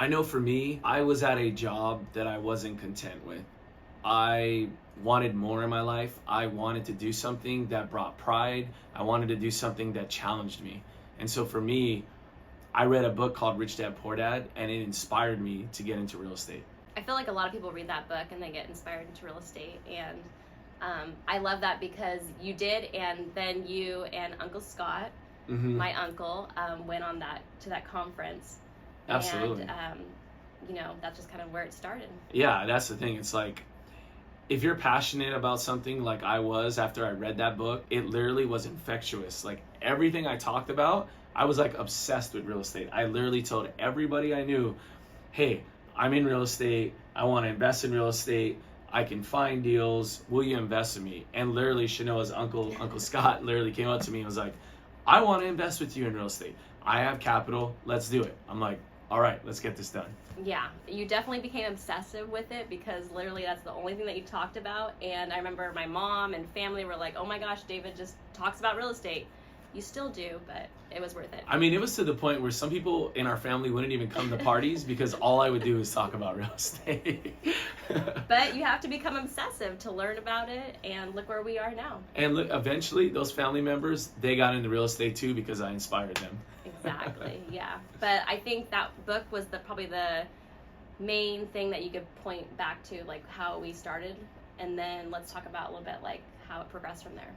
I know for me, I was at a job that I wasn't content with. I wanted more in my life. I wanted to do something that brought pride. I wanted to do something that challenged me. And so for me, I read a book called Rich Dad Poor Dad, and it inspired me to get into real estate. I feel like a lot of people read that book and they get inspired into real estate. And I love that because you did, and then you and Uncle Scott, my uncle, went on that conference. Absolutely. And, that's just kind of where it started. Yeah, that's the thing. It's like, if you're passionate about something like I was after I read that book, it literally was infectious. Like everything I talked about, I was like obsessed with real estate. I literally told everybody I knew, hey, I'm in real estate. I want to invest in real estate. I can find deals. Will you invest in me? And literally, Shanoa's Uncle Scott, literally came up to me and was like, I want to invest with you in real estate. I have capital. Let's do it. I'm like, all right, let's get this done. Yeah, you definitely became obsessive with it because literally that's the only thing that you talked about. And I remember my mom and family were like, oh my gosh, David just talks about real estate. You still do, but it was worth it. I mean, it was to the point where some people in our family wouldn't even come to parties because all I would do is talk about real estate. But you have to become obsessive to learn about it, and look where we are now. And look, eventually, those family members, they got into real estate too because I inspired them. Exactly, yeah. But I think that book was probably the main thing that you could point back to, like how we started, and then let's talk about a little bit like how it progressed from there.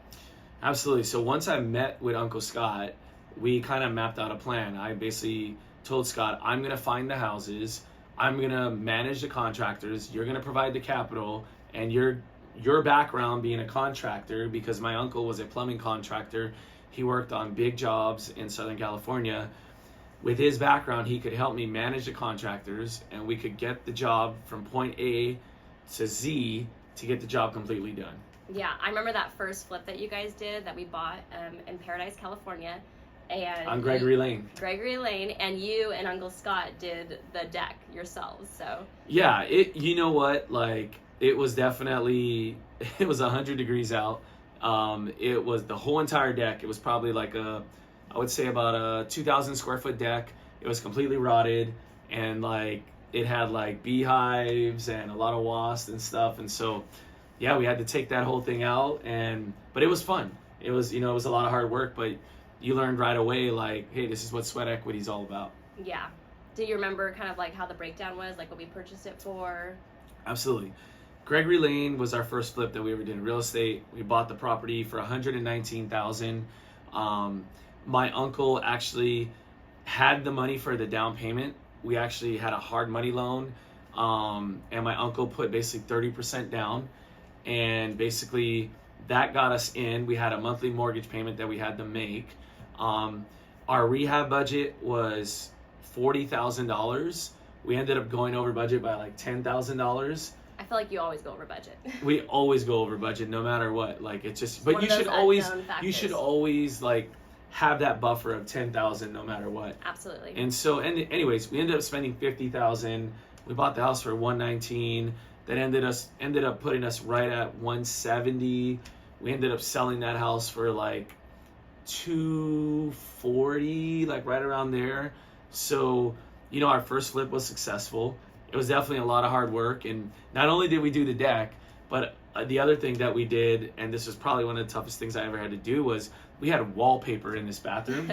Absolutely. So once I met with Uncle Scott, we kind of mapped out a plan. I basically told Scott, I'm going to find the houses, I'm going to manage the contractors, you're going to provide the capital, and your background being a contractor, because my uncle was a plumbing contractor, he worked on big jobs in Southern California. With his background, he could help me manage the contractors, and we could get the job from point A to Z to get the job completely done. Yeah, I remember that first flip that you guys did that we bought in Paradise, California. And on Gregory Lane. Gregory Lane, and you and Uncle Scott did the deck yourselves, so. Yeah, you know what, like, it was definitely, it was 100 degrees out. It was the whole entire deck. It was probably like I would say about a 2,000 square foot deck. It was completely rotted, and like, it had like beehives and a lot of wasps and stuff, and so, yeah, we had to take that whole thing out, but it was fun. It was, it was a lot of hard work, but you learned right away, like, hey, this is what sweat equity is all about. Yeah. Do you remember kind of like how the breakdown was, like what we purchased it for? Absolutely. Gregory Lane was our first flip that we ever did in real estate. We bought the property for $119,000. My uncle actually had the money for the down payment. We actually had a hard money loan, and my uncle put basically 30% down, and basically that got us in. We had a monthly mortgage payment that we had to make. Our rehab budget was $40,000. We ended up going over budget by like $10,000. I feel like you always go over budget. We always go over budget no matter what. Like, it's just, but One you of should those always, unknown you factors. should always like have that buffer of 10,000 no matter what. Absolutely. And so, anyways, we ended up spending 50,000. We bought the house for 119. That ended up putting us right at 170. We ended up selling that house for like 240, like right around there. So, our first flip was successful. It was definitely a lot of hard work, and not only did we do the deck, but the other thing that we did, and this was probably one of the toughest things I ever had to do, was we had wallpaper in this bathroom.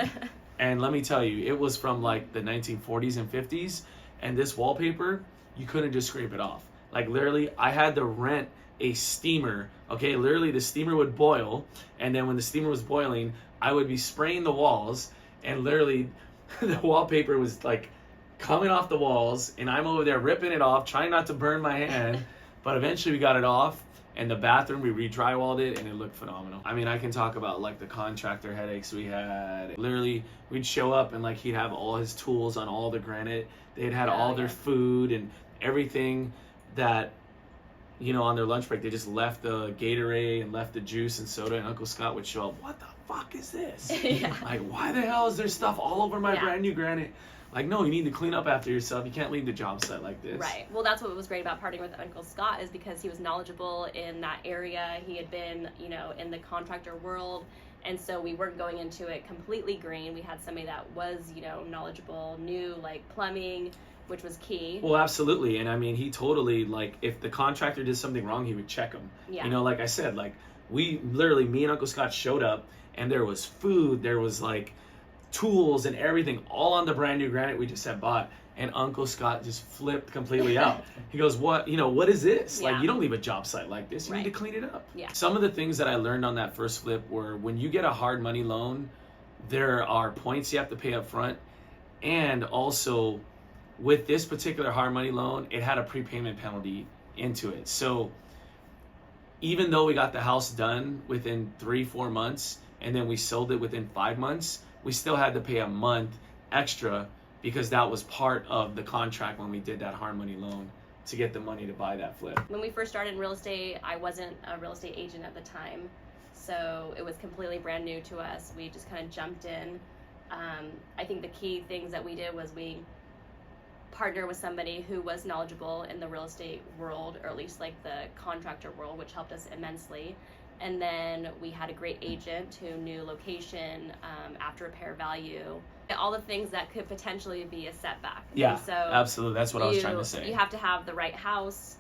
And let me tell you, it was from like the 1940s and 50s, and this wallpaper, you couldn't just scrape it off. Like, literally, I had to rent a steamer. Okay, literally the steamer would boil, and then when the steamer was boiling, I would be spraying the walls, and literally the wallpaper was like coming off the walls, and I'm over there ripping it off, trying not to burn my hand. But eventually we got it off, and the bathroom, we re-drywalled it, and it looked phenomenal. I mean, I can talk about like the contractor headaches we had. Literally, we'd show up and like he'd have all his tools on all the granite. They'd had all their food and everything that, on their lunch break, they just left the Gatorade and left the juice and soda, and Uncle Scott would show up, what the fuck is this? Yeah. Like, why the hell is there stuff all over my brand new granite? Like, no, you need to clean up after yourself. You can't leave the job site like this. Right. Well, that's what was great about partnering with Uncle Scott, is because he was knowledgeable in that area. He had been, in the contractor world. And so we weren't going into it completely green. We had somebody that was, knowledgeable, knew like plumbing, which was key. Well, absolutely. And I mean, he totally, like, if the contractor did something wrong, he would check them. Yeah. You know, like I said, like, we literally, me and Uncle Scott showed up, and there was food, there was like tools and everything all on the brand new granite we just had bought. And Uncle Scott just flipped completely out. He goes, what is this? Yeah. Like, you don't leave a job site like this. You Right. need to clean it up. Yeah. Some of the things that I learned on that first flip were, when you get a hard money loan, there are points you have to pay up front. And also, with this particular hard money loan, it had a prepayment penalty into it. So even though we got the house done within 3-4 months, and then we sold it within 5 months, we still had to pay a month extra, because that was part of the contract when we did that hard money loan to get the money to buy that flip. When we first started in real estate, I wasn't a real estate agent at the time, so it was completely brand new to us. We just kind of jumped in. I think the key things that we did was we partnered with somebody who was knowledgeable in the real estate world, or at least like the contractor world, which helped us immensely. And then we had a great agent who knew location, after repair value, all the things that could potentially be a setback. Yeah, And so absolutely. That's what I was trying to say. You have to have the right house,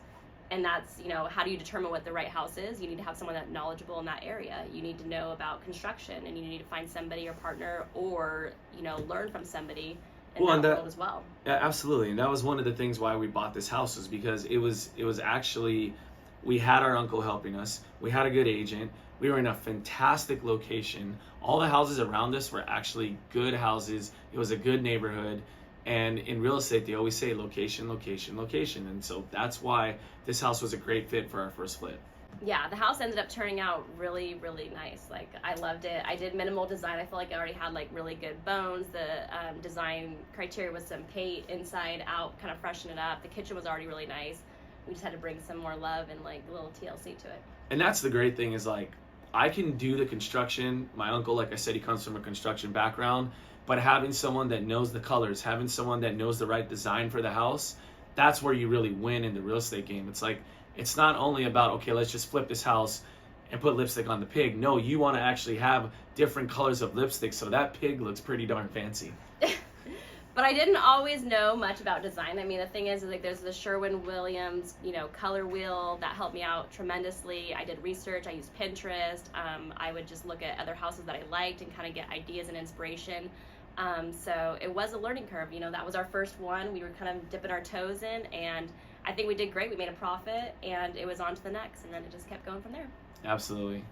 and that's, how do you determine what the right house is? You need to have someone that's knowledgeable in that area. You need to know about construction, and you need to find somebody or partner, or learn from somebody in that world as well. Yeah, absolutely. And that was one of the things why we bought this house, was because it was actually, we had our uncle helping us. We had a good agent. We were in a fantastic location. All the houses around us were actually good houses. It was a good neighborhood. And in real estate, they always say location, location, location. And so that's why this house was a great fit for our first flip. Yeah, the house ended up turning out really, really nice. Like, I loved it. I did minimal design. I feel like I already had like really good bones. The design criteria was some paint inside out, kind of freshen it up. The kitchen was already really nice. We just had to bring some more love and like a little TLC to it. And that's the great thing, is like, I can do the construction. My uncle, like I said, he comes from a construction background, but having someone that knows the colors, having someone that knows the right design for the house, that's where you really win in the real estate game. It's like, it's not only about, okay, let's just flip this house and put lipstick on the pig. No, you want to actually have different colors of lipstick so that pig looks pretty darn fancy. But I didn't always know much about design. I mean, the thing is like, there's the Sherwin-Williams, color wheel that helped me out tremendously. I did research. I used Pinterest. I would just look at other houses that I liked and kind of get ideas and inspiration. So it was a learning curve. That was our first one. We were kind of dipping our toes in, and I think we did great. We made a profit, and it was on to the next, and then it just kept going from there. Absolutely.